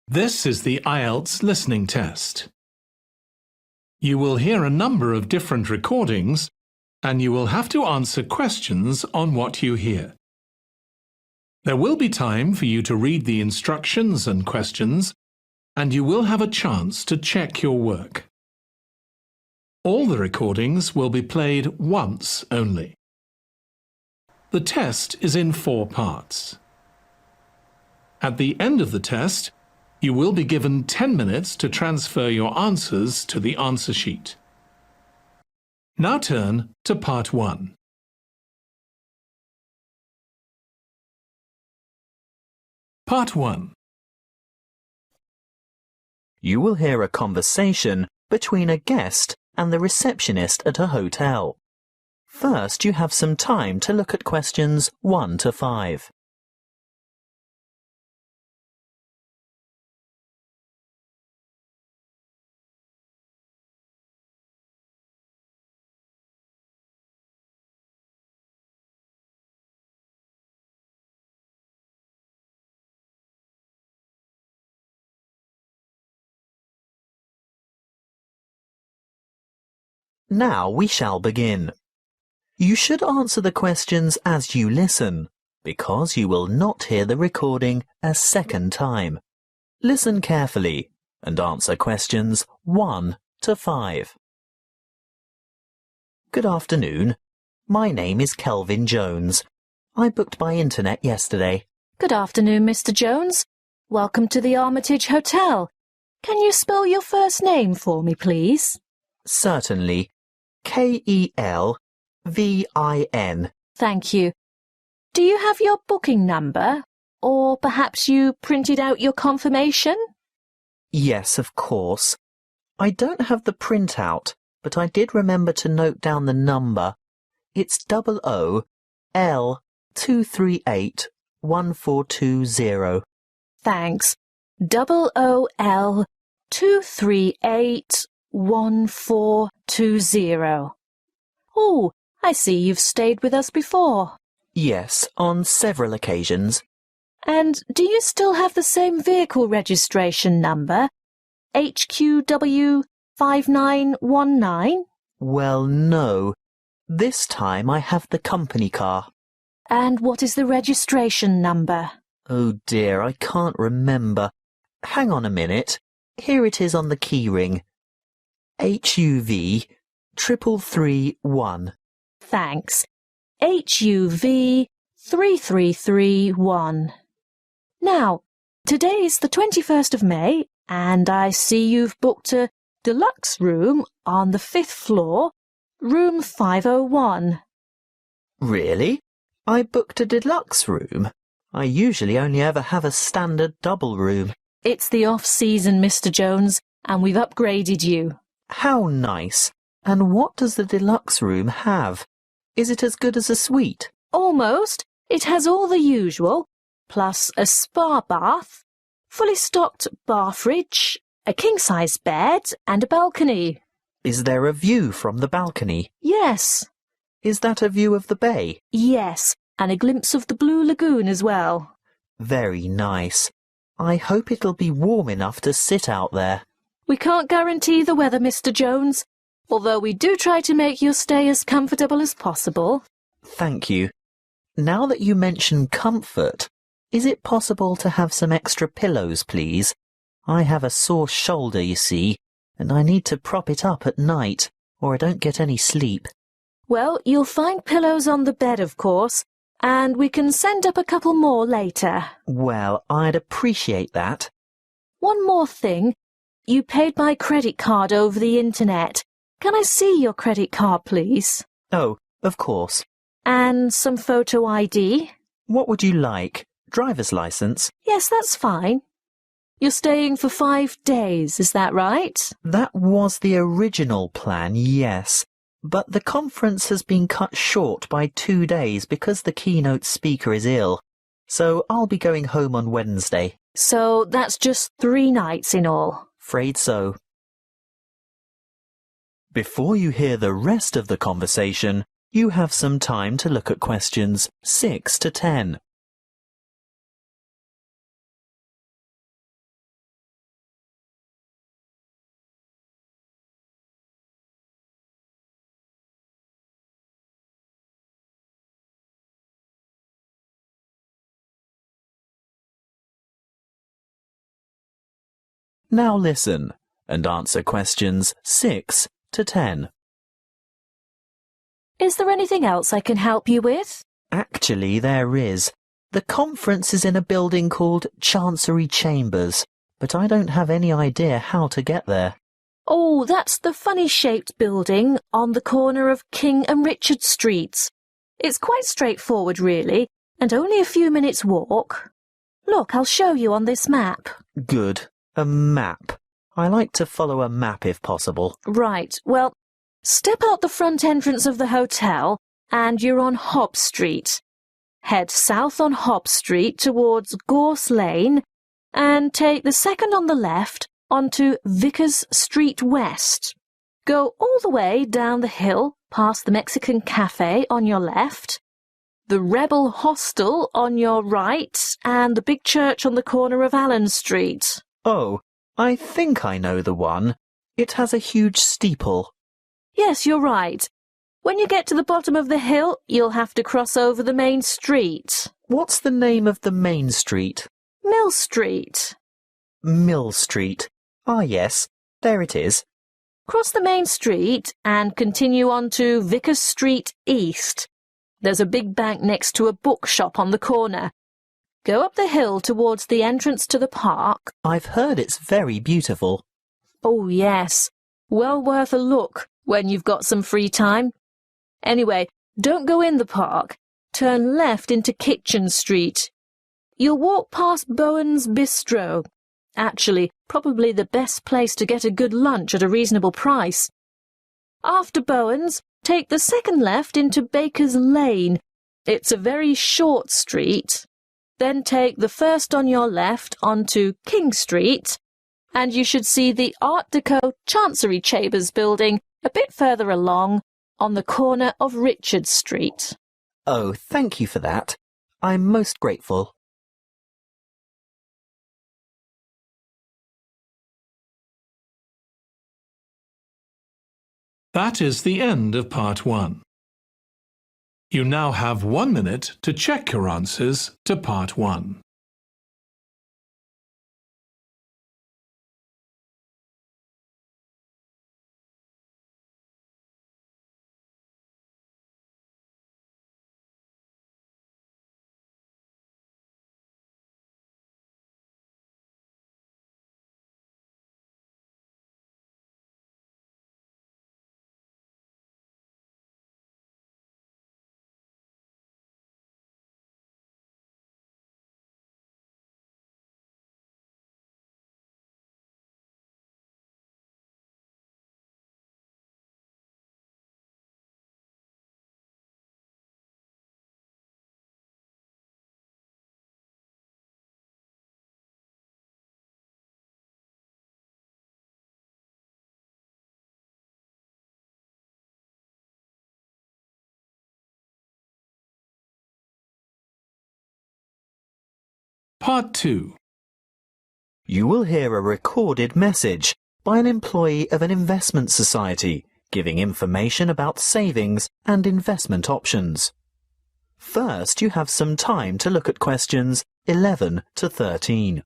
This is the Ielts listening test. You will hear a number of different recordings and you will have to answer questions on what you hear. There will be time for you to read the instructions and questions, and you will have a chance to check your work. All the recordings will be played once only. The test is in 4 parts. At the end of the test, you will be given 10 minutes to transfer your answers to the answer sheet. Now turn to Part 1. Part 1. You will hear a conversation between a guest and the receptionist at a hotel. First, you have some time to look at questions 1 to 5. Now we shall begin. You should answer the questions as you listen, because you will not hear the recording a second time. Listen carefully and answer questions 1 to 5. Good afternoon. My name is Kelvin Jones. I booked by internet yesterday. Good afternoon, Mr. Jones. Welcome to the Armitage Hotel. Can you spell your first name for me, please? Certainly. K-E-L-V-I-N. Thank you. Do you have your booking number? Or perhaps you printed out your confirmation? Yes, of course. I don't have the printout, but I did remember to note down the number. It's OOL2381420. Thanks. OOL2381420. Oh, I see you've stayed with us before. Yes, on several occasions. And do you still have the same vehicle registration number? HQW5919? Well, no. This time I have the company car. And what is the registration number? Oh dear, I can't remember. Hang on a minute. Here it is on the keyring. HUV 3331. Thanks. HUV 3331. Now, today's the 21st of May, and I see you've booked a deluxe room on the 5th floor, room 501. Really? I booked a deluxe room? I usually only ever have a standard double room. It's the off-season, Mr. Jones, and we've upgraded you. How nice. And what does the deluxe room have? Is it as good as a suite? Almost. It has all the usual, plus a spa bath, fully stocked bar fridge, a king-size bed, and a balcony. Is there a view from the balcony? Yes. Is that a view of the bay? Yes, and a glimpse of the Blue Lagoon as well. Very nice. I hope it'll be warm enough to sit out there. We can't guarantee the weather, Mr. Jones, although we do try to make your stay as comfortable as possible. Thank you. Now that you mention comfort, is it possible to have some extra pillows, please? I have a sore shoulder, you see, and I need to prop it up at night, or I don't get any sleep. Well, you'll find pillows on the bed, of course, and we can send up a couple more later. Well, I'd appreciate that. One more thing. You paid by credit card over the internet. Can I see your credit card, please? Oh, of course. And some photo ID? What would you like? Driver's license? Yes, that's fine. You're staying for 5 days, is that right? That was the original plan, yes. But the conference has been cut short by 2 days because the keynote speaker is ill. So I'll be going home on Wednesday. So that's just 3 nights in all. Afraid so. Before you hear the rest of the conversation, you have some time to look at questions 6 to 10. Now listen and answer questions 6 to 10. Is there anything else I can help you with? Actually, there is. The conference is in a building called Chancery Chambers, but I don't have any idea how to get there. Oh, that's the funny-shaped building on the corner of King and Richard Streets. It's quite straightforward, really, and only a few minutes' walk. Look, I'll show you on this map. Good. A map. I like to follow a map if possible. Right, well, step out the front entrance of the hotel and you're on Hobb Street. Head south on Hobb Street towards Gorse Lane and take the second on the left onto Vickers Street West. Go all the way down the hill past the Mexican Cafe on your left, the Rebel Hostel on your right, and the big church on the corner of Allen Street. Oh, I think I know the one. It has a huge steeple. Yes, you're right. When you get to the bottom of the hill, you'll have to cross over the main street. What's the name of the main street? Mill Street. Mill Street. Ah, yes, there it is. Cross the main street and continue on to Vickers Street East. There's a big bank next to a bookshop on the corner. Go up the hill towards the entrance to the park. I've heard it's very beautiful. Oh, yes. Well worth a look when you've got some free time. Anyway, don't go in the park. Turn left into Kitchen Street. You'll walk past Bowen's Bistro. Actually, probably the best place to get a good lunch at a reasonable price. After Bowen's, take the second left into Baker's Lane. It's a very short street. Then take the first on your left onto King Street, and you should see the Art Deco Chancery Chambers building a bit further along on the corner of Richard Street. Oh, thank you for that. I'm most grateful. That is the end of part 1. You now have 1 minute to check your answers to part 1. Part 2. You will hear a recorded message by an employee of an investment society giving information about savings and investment options. First, you have some time to look at questions 11 to 13.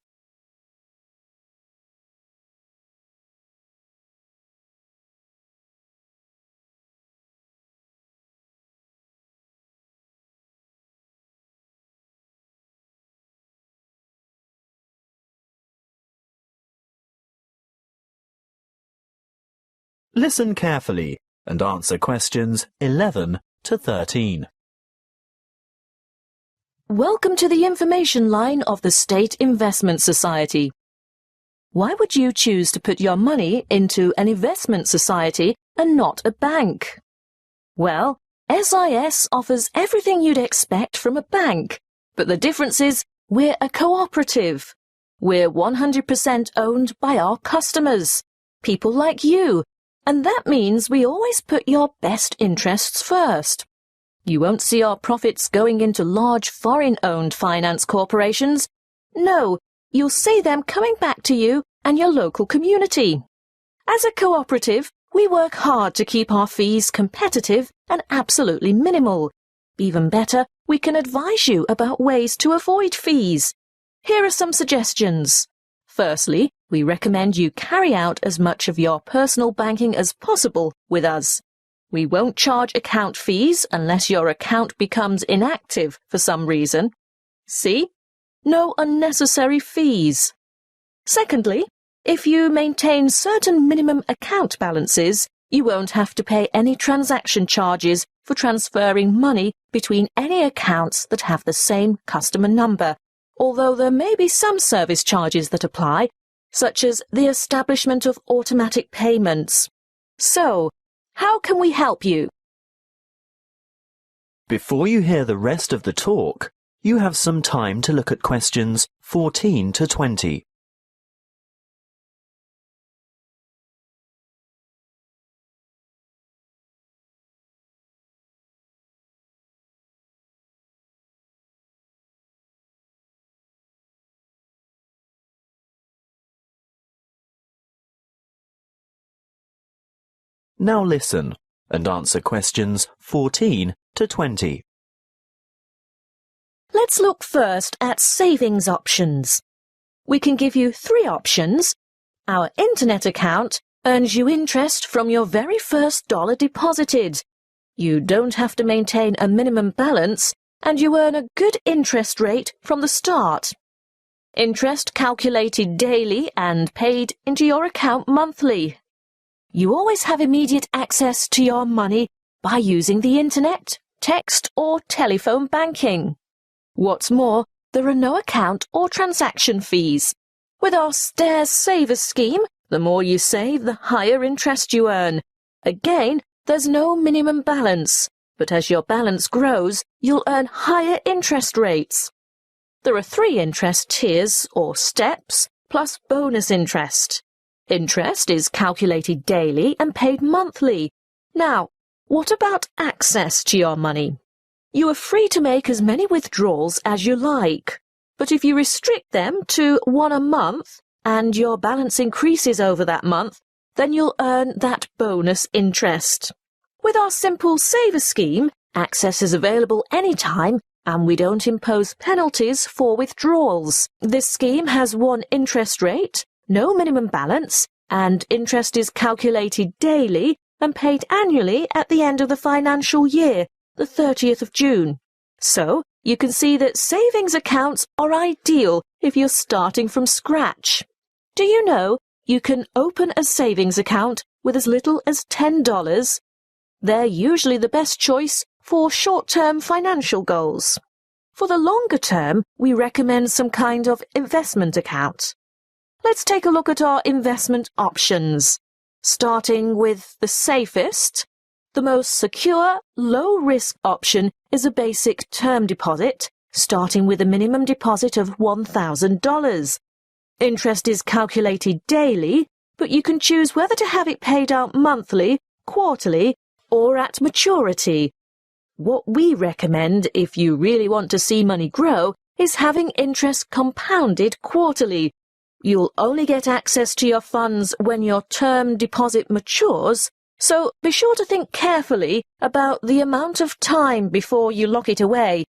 Listen carefully and answer questions 11 to 13. Welcome to the information line of the State Investment Society. Why would you choose to put your money into an investment society and not a bank? Well, SIS offers everything you'd expect from a bank, but the difference is we're a cooperative. We're 100% owned by our customers, people like you, and that means we always put your best interests first. You won't see our profits going into large foreign-owned finance corporations. No, you'll see them coming back to you and your local community. As a cooperative, we work hard to keep our fees competitive and absolutely minimal. Even better, we can advise you about ways to avoid fees. Here are some suggestions. Firstly, We recommend you carry out as much of your personal banking as possible with us. We won't charge account fees unless your account becomes inactive for some reason. See? No unnecessary fees. Secondly, if you maintain certain minimum account balances, you won't have to pay any transaction charges for transferring money between any accounts that have the same customer number, although there may be some service charges that apply, such as the establishment of automatic payments. So, how can we help you? Before you hear the rest of the talk, you have some time to look at questions 14 to 20. Now listen and answer questions 14 to 20. Let's look first at savings options. We can give you 3 options. Our internet account earns you interest from your very first dollar deposited. You don't have to maintain a minimum balance, and you earn a good interest rate from the start. Interest calculated daily and paid into your account monthly. You always have immediate access to your money by using the internet, text or telephone banking. What's more, there are no account or transaction fees. With our Stairs Saver scheme, the more you save, the higher interest you earn. Again, there's no minimum balance, but as your balance grows, you'll earn higher interest rates. There are 3 interest tiers or steps, plus bonus interest. Interest is calculated daily and paid monthly. Now, what about access to your money? You are free to make as many withdrawals as you like, but if you restrict them to 1 a month and your balance increases over that month, then you'll earn that bonus interest. With our simple saver scheme, access is available anytime and we don't impose penalties for withdrawals. This scheme has 1 interest rate, no minimum balance, and interest is calculated daily and paid annually at the end of the financial year, the 30th of June. So, you can see that savings accounts are ideal if you're starting from scratch. Do you know you can open a savings account with as little as $10? They're usually the best choice for short-term financial goals. For the longer term, we recommend some kind of investment account. Let's take a look at our investment options. Starting with the safest, the most secure, low-risk option is a basic term deposit, starting with a minimum deposit of $1,000. Interest is calculated daily, but you can choose whether to have it paid out monthly, quarterly, or at maturity. What we recommend if you really want to see money grow is having interest compounded quarterly. You'll only get access to your funds when your term deposit matures, so be sure to think carefully about the amount of time before you lock it away.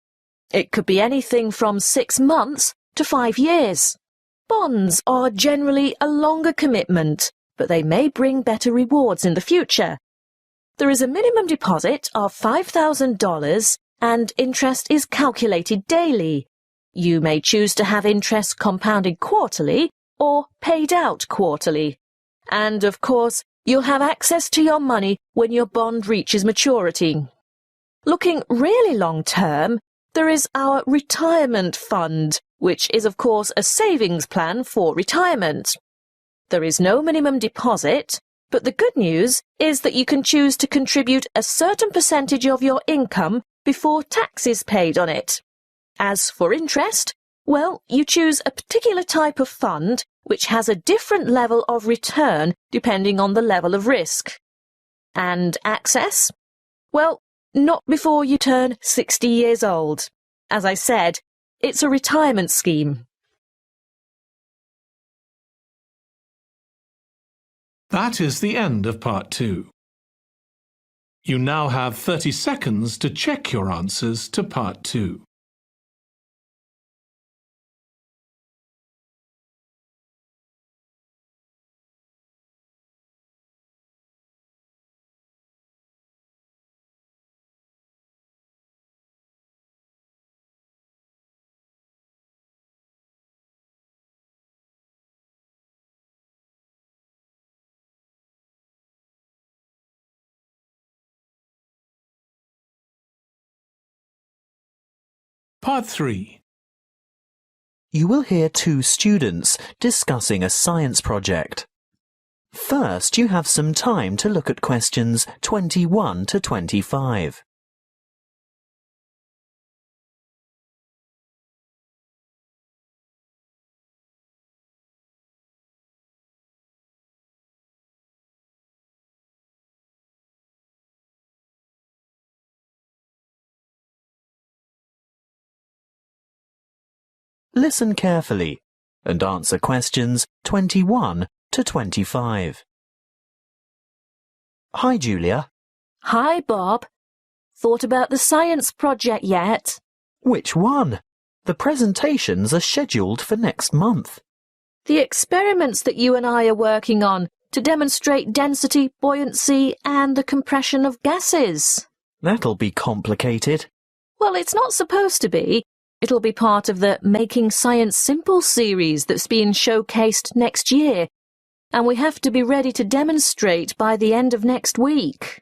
It could be anything from 6 months to 5 years. Bonds are generally a longer commitment, but they may bring better rewards in the future. There is a minimum deposit of $5,000 and interest is calculated daily. You may choose to have interest compounded quarterly or paid out quarterly. And, of course, you'll have access to your money when your bond reaches maturity. Looking really long-term, there is our retirement fund, which is, of course, a savings plan for retirement. There is no minimum deposit, but the good news is that you can choose to contribute a certain percentage of your income before tax is paid on it. As for interest, well, you choose a particular type of fund which has a different level of return depending on the level of risk. And access? Well, not before you turn 60 years old. As I said, it's a retirement scheme. That is the end of part 2. You now have 30 seconds to check your answers to part 2. Part 3. You will hear two students discussing a science project. First, you have some time to look at questions 21 to 25. Listen carefully and answer questions 21 to 25. Hi, Julia. Hi, Bob. Thought about the science project yet? Which one? The presentations are scheduled for next month. The experiments that you and I are working on to demonstrate density, buoyancy, and the compression of gases. That'll be complicated. Well, it's not supposed to be. It'll be part of the Making Science Simple series that's being showcased next year, and we have to be ready to demonstrate by the end of next week.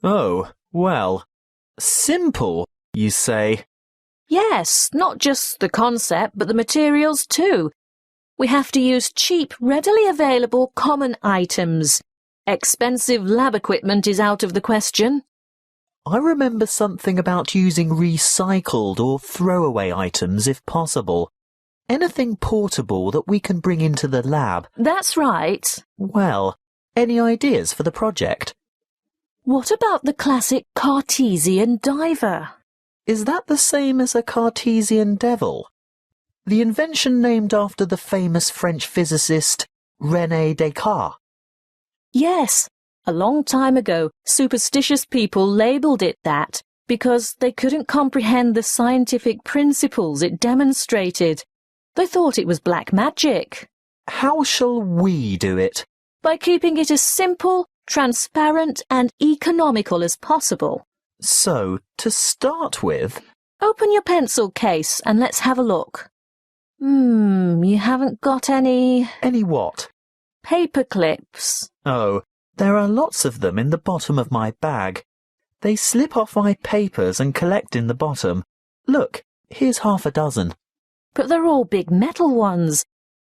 Oh, well, simple, you say? Yes, not just the concept, but the materials too. We have to use cheap, readily available common items. Expensive lab equipment is out of the question. I remember something about using recycled or throwaway items if possible. Anything portable that we can bring into the lab. That's right. Well, any ideas for the project? What about the classic Cartesian diver? Is that the same as a Cartesian devil? The invention named after the famous French physicist René Descartes. Yes. A long time ago, superstitious people labelled it that because they couldn't comprehend the scientific principles it demonstrated. They thought it was black magic. How shall we do it? By keeping it as simple, transparent and economical as possible. So, to start with... Open your pencil case and let's have a look. You haven't got any... Any what? Paper clips. Oh, there are lots of them in the bottom of my bag. They slip off my papers and collect in the bottom. Look, here's half a dozen. But they're all big metal ones.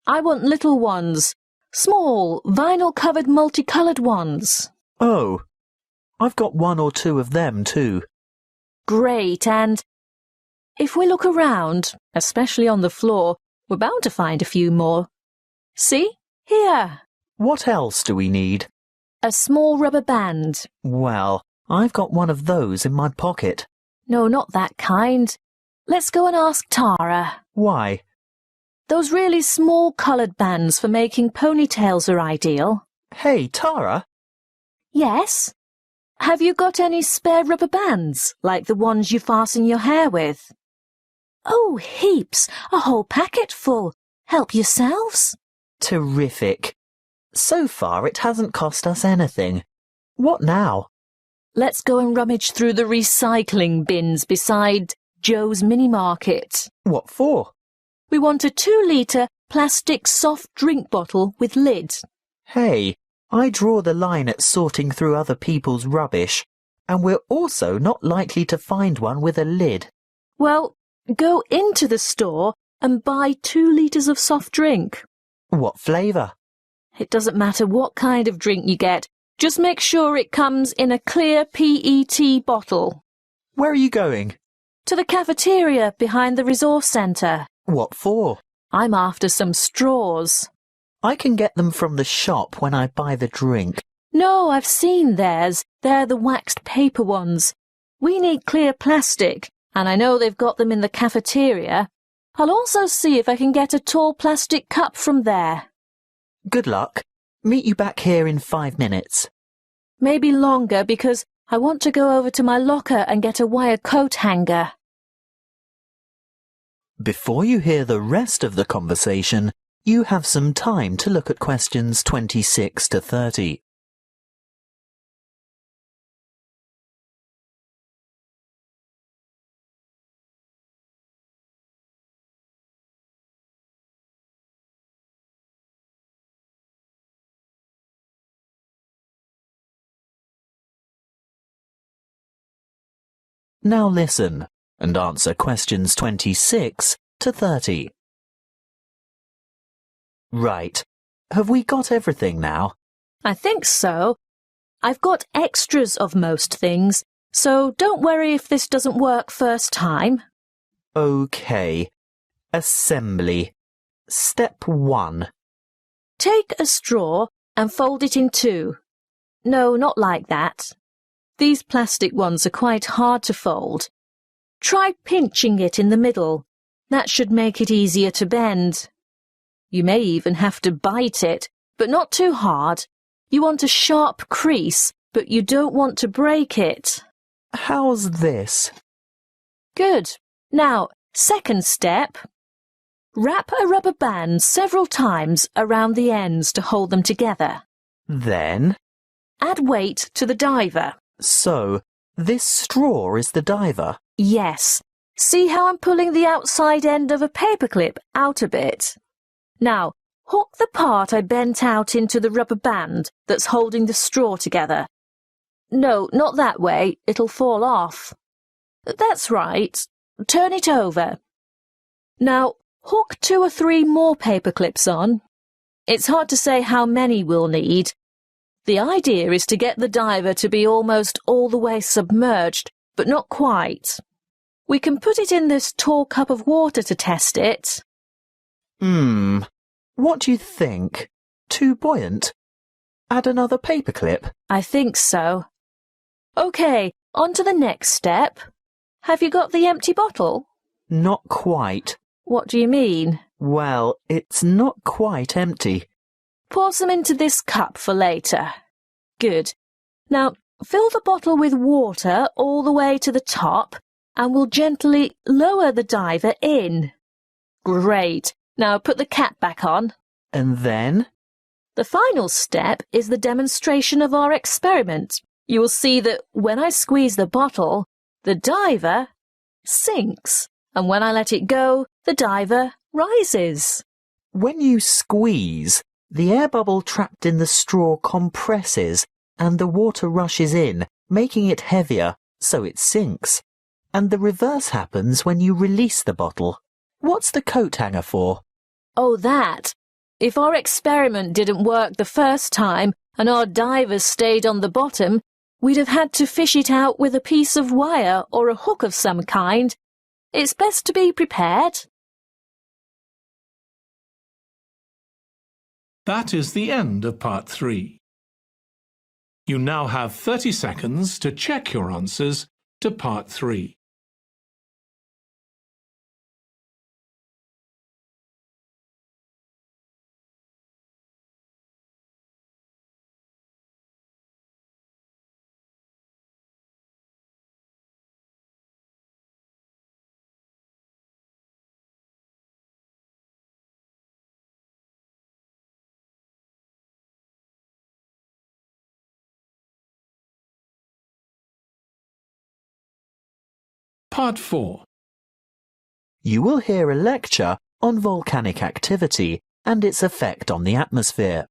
I want little ones. Small, vinyl-covered multicoloured ones. Oh, I've got one or two of them too. Great, and if we look around, especially on the floor, we're bound to find a few more. See? Here. What else do we need? A small rubber band. Well, I've got one of those in my pocket. No, not that kind. Let's go and ask Tara. Why? Those really small coloured bands for making ponytails are ideal. Hey, Tara? Yes? Have you got any spare rubber bands, like the ones you fasten your hair with? Oh, heaps. A whole packet full. Help yourselves. Terrific. So far it hasn't cost us anything. What now? Let's go and rummage through the recycling bins beside Joe's mini market. What for? We want a 2-litre plastic soft drink bottle with lid. Hey, I draw the line at sorting through other people's rubbish, and we're also not likely to find one with a lid. Well, go into the store and buy 2 litres of soft drink. What flavour? It doesn't matter what kind of drink you get. Just make sure it comes in a clear PET bottle. Where are you going? To the cafeteria behind the resource centre. What for? I'm after some straws. I can get them from the shop when I buy the drink. No, I've seen theirs. They're the waxed paper ones. We need clear plastic, and I know they've got them in the cafeteria. I'll also see if I can get a tall plastic cup from there. Good luck. Meet you back here in 5 minutes. Maybe longer because I want to go over to my locker and get a wire coat hanger. Before you hear the rest of the conversation, you have some time to look at questions 26 to 30. Now listen. and answer questions 26 to 30. Right. Have we got everything now? I think so. I've got extras of most things, so don't worry if this doesn't work first time. OK. Assembly. Step 1. Take a straw and fold it in two. No, not like that. These plastic ones are quite hard to fold. Try pinching it in the middle. That should make it easier to bend. You may even have to bite it, but not too hard. You want a sharp crease, but you don't want to break it. How's this? Good. Now, second step. Wrap a rubber band several times around the ends to hold them together. Then? Add weight to the diver. So, this straw is the diver? Yes. See how I'm pulling the outside end of a paperclip out a bit? Now, hook the part I bent out into the rubber band that's holding the straw together. No, not that way. It'll fall off. That's right. Turn it over. Now, hook 2 or 3 more paper clips on. It's hard to say how many we'll need. The idea is to get the diver to be almost all the way submerged, but not quite. We can put it in this tall cup of water to test it. What do you think? Too buoyant? Add another paperclip? I think so. OK, on to the next step. Have you got the empty bottle? Not quite. What do you mean? Well, it's not quite empty. Pour some into this cup for later. Good. Now, fill the bottle with water all the way to the top, and we'll gently lower the diver in. Great. Now put the cap back on. And then? The final step is the demonstration of our experiment. You will see that when I squeeze the bottle, the diver sinks, and when I let it go, the diver rises. When you squeeze, the air bubble trapped in the straw compresses and the water rushes in, making it heavier, so it sinks. And the reverse happens when you release the bottle. What's the coat hanger for? Oh, that. If our experiment didn't work the first time and our divers stayed on the bottom, we'd have had to fish it out with a piece of wire or a hook of some kind. It's best to be prepared. That is the end of part 3. You now have 30 seconds to check your answers to part 3. Part 4. You will hear a lecture on volcanic activity and its effect on the atmosphere.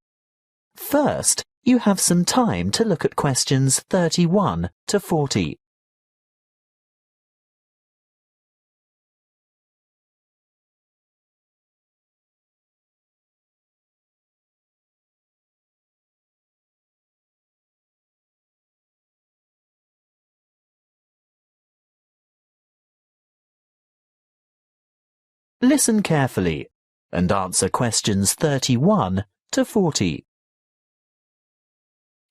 First, you have some time to look at questions 31 to 40. Listen carefully and answer questions 31 to 40.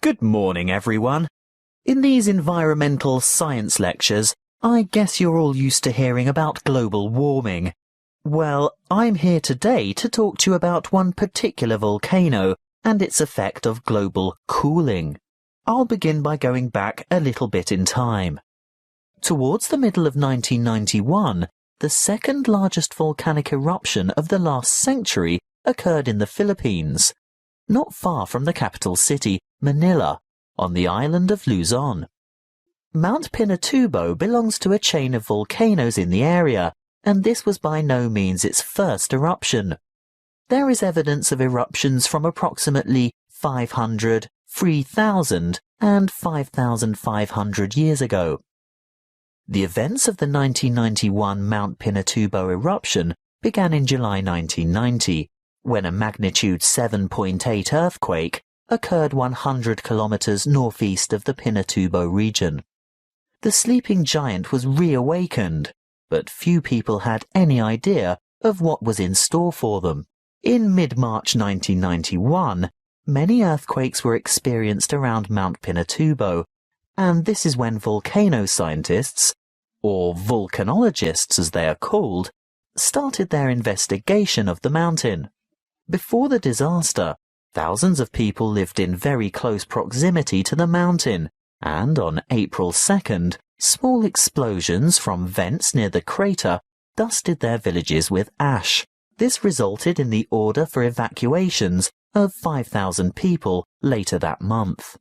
Good morning, everyone. In these environmental science lectures, I guess you're all used to hearing about global warming. Well, I'm here today to talk to you about one particular volcano and its effect of global cooling. I'll begin by going back a little bit in time. Towards the middle of 1991, the second largest volcanic eruption of the last century occurred in the Philippines, not far from the capital city, Manila, on the island of Luzon. Mount Pinatubo belongs to a chain of volcanoes in the area, and this was by no means its first eruption. There is evidence of eruptions from approximately 500, 3,000 and 5,500 years ago. The events of the 1991 Mount Pinatubo eruption began in July 1990, when a magnitude 7.8 earthquake occurred 100 kilometers northeast of the Pinatubo region. The sleeping giant was reawakened, but few people had any idea of what was in store for them. In mid-March 1991, many earthquakes were experienced around Mount Pinatubo, and this is when volcano scientists, or volcanologists as they are called, started their investigation of the mountain. Before the disaster, thousands of people lived in very close proximity to the mountain, and on April 2nd, small explosions from vents near the crater dusted their villages with ash. This resulted in the order for evacuations of 5,000 people later that month.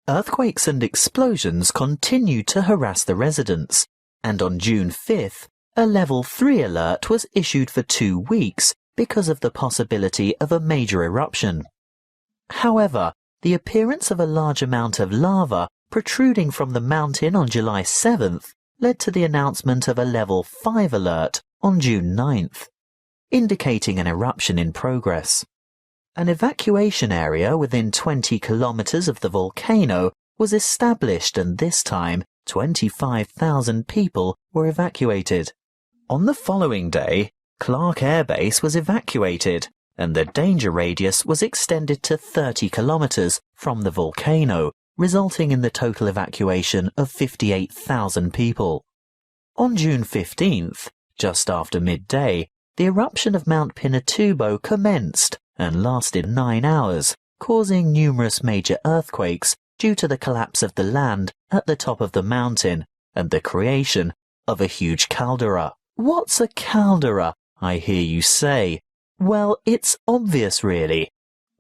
Earthquakes and explosions continued to harass the residents, and on June 5th, a Level 3 alert was issued for 2 weeks because of the possibility of a major eruption. However, the appearance of a large amount of lava protruding from the mountain on July 7th led to the announcement of a Level 5 alert on June 9th, indicating an eruption in progress. An evacuation area within 20 kilometers of the volcano was established, and this time 25,000 people were evacuated. On the following day, Clark Air Base was evacuated, and the danger radius was extended to 30 kilometers from the volcano, resulting in the total evacuation of 58,000 people. On June 15th, just after midday, the eruption of Mount Pinatubo commenced and lasted 9 hours, causing numerous major earthquakes due to the collapse of the land at the top of the mountain and the creation of a huge caldera. What's a caldera, I hear you say? Well, it's obvious really.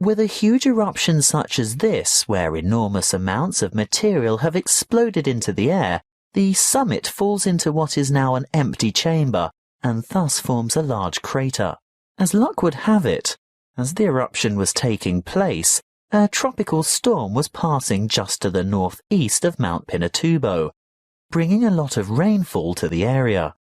With a huge eruption such as this, where enormous amounts of material have exploded into the air, the summit falls into what is now an empty chamber, and thus forms a large crater. As luck would have it, as the eruption was taking place, a tropical storm was passing just to the northeast of Mount Pinatubo, bringing a lot of rainfall to the area.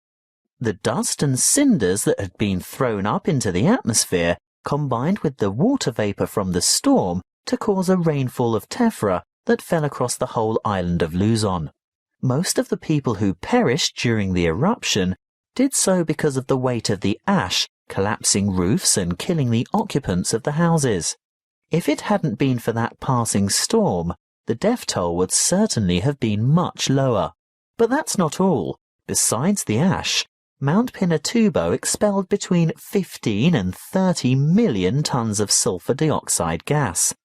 The dust and cinders that had been thrown up into the atmosphere combined with the water vapor from the storm to cause a rainfall of tephra that fell across the whole island of Luzon. Most of the people who perished during the eruption did so because of the weight of the ash collapsing roofs and killing the occupants of the houses. If it hadn't been for that passing storm, the death toll would certainly have been much lower. But that's not all. Besides the ash, Mount Pinatubo expelled between 15 and 30 million tons of sulfur dioxide gas.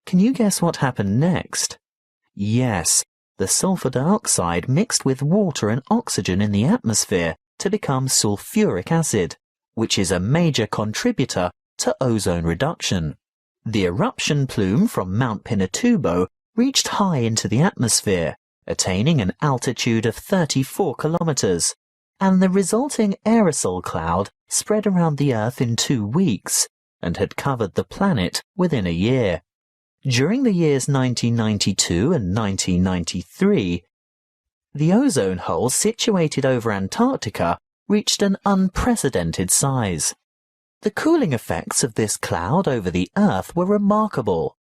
Can you guess what happened next? Yes, the sulfur dioxide mixed with water and oxygen in the atmosphere to become sulfuric acid, which is a major contributor to ozone reduction. The eruption plume from Mount Pinatubo reached high into the atmosphere, attaining an altitude of 34 kilometers, and the resulting aerosol cloud spread around the Earth in 2 weeks and had covered the planet within a year. During the years 1992 and 1993, the ozone hole situated over Antarctica reached an unprecedented size. The cooling effects of this cloud over the Earth were remarkable.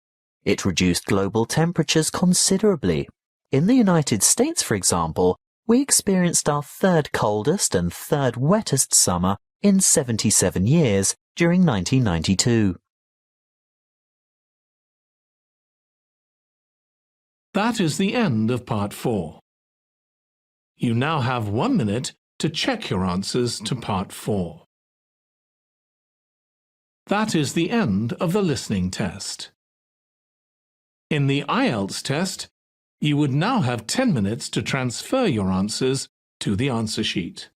It reduced global temperatures considerably. In the United States, for example, we experienced our 3rd coldest and 3rd wettest summer in 77 years during 1992. That is the end of Part 4. You now have 1 minute to check your answers to Part 4. That is the end of the listening test. In the Ielts test, you would now have 10 minutes to transfer your answers to the answer sheet.